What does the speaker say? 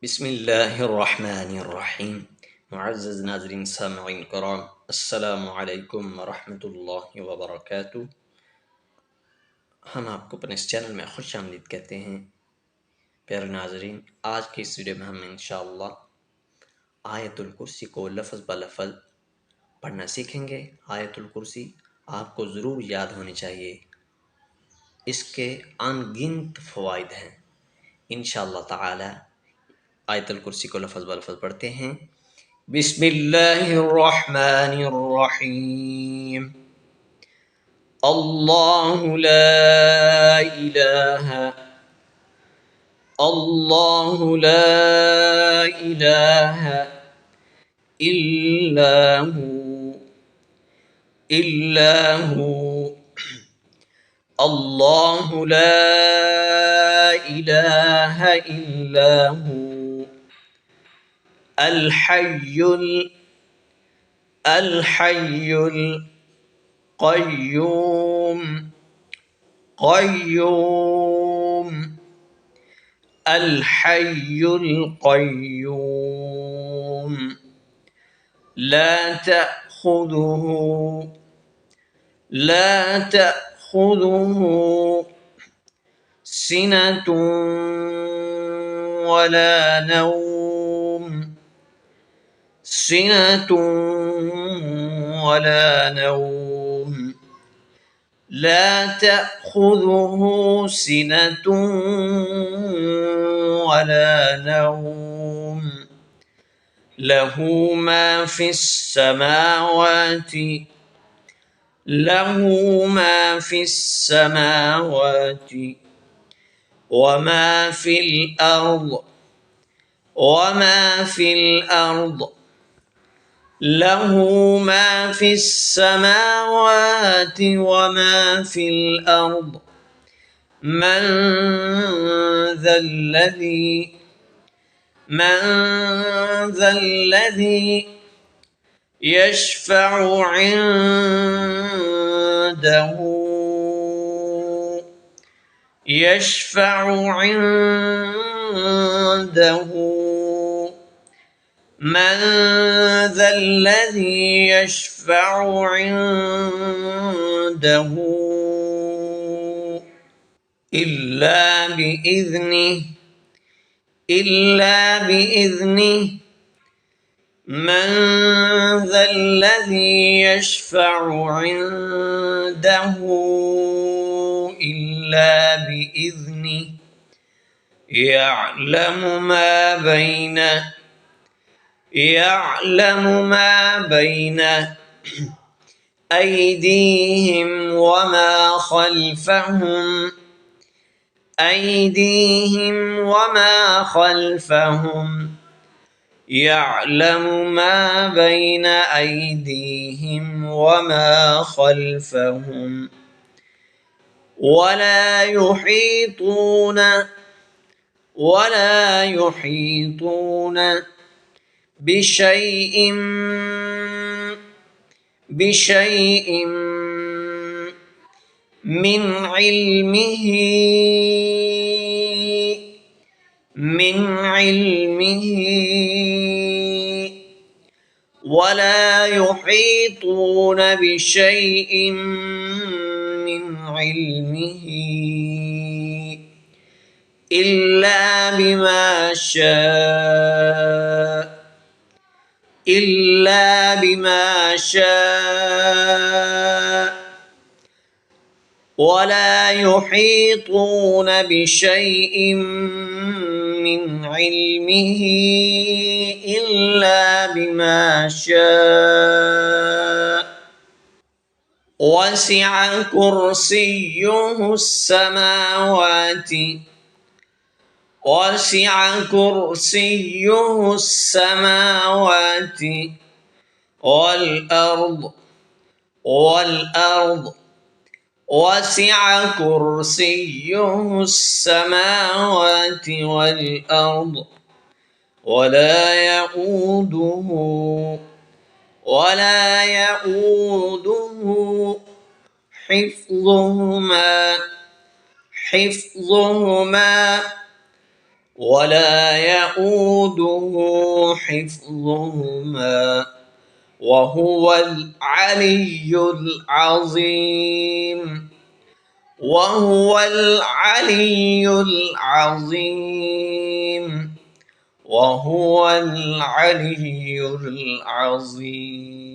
बिस्मिल्लाहिर्रहमानिर्रहीम। मुअज़्ज़ज़ नाज़रीन सामिईन किराम, अस्सलामु अलैकुम वरहमतुल्लाहि वबरकातुहू। हम आपको अपने इस चैनल में खुशामदीद कहते हैं। प्यारे नाज़रीन, आज की इस वीडियो में हम इंशाअल्लाह आयतुल कुर्सी को लफ्ज़ ब लफ्ज़ पढ़ना सीखेंगे। आयतुल कुर्सी आपको ज़रूर याद होनी चाहिए। इसके अनगिनत फ़वाइद हैं। इंशाअल्लाह ताला आयतुल कुर्सी को लफ्ज़ ब लफ्ज़ पढ़ते हैं। बिस्मिल्लाहिर्रहमानिर्रहीम। अल्लाहु ला इलाहा अल्लाहु ला इलाहा इल्लाहु इल्लाहु अल्लाहु ला इलाहा इल्लाहु अल हय्युल क़य्यूम क़य्यूम अल हय्युल क़य्यूम ला तअख़ुज़ुहु सिनतुन वला नौम لا تأخذه سنة ولا نوم له ما في السماوات وما في الأرض له ما في السماوات وما في الأرض من ذا الذي يشفع عنده من ذا الذي يشفع عنده إلا بإذنه من ذا الذي يشفع عنده إلا بإذنه يعلم ما بين أيديهم وما خلفهم يعلم ما بين أيديهم وما خلفهم ولا يحيطون بشيء من علمه ولا يحيطون بشيء من علمه إلا بما شاء ولا يحيطون بشيء من علمه إلا بما شاء وسع كرسيه السماوات والأرض وسع كرسيه السماوات والأرض ولا يؤوده حفظهما ولا يؤوده حفظهما وهو العلي العظيم. وهو العلي العظيم. وهو العلي العظيم.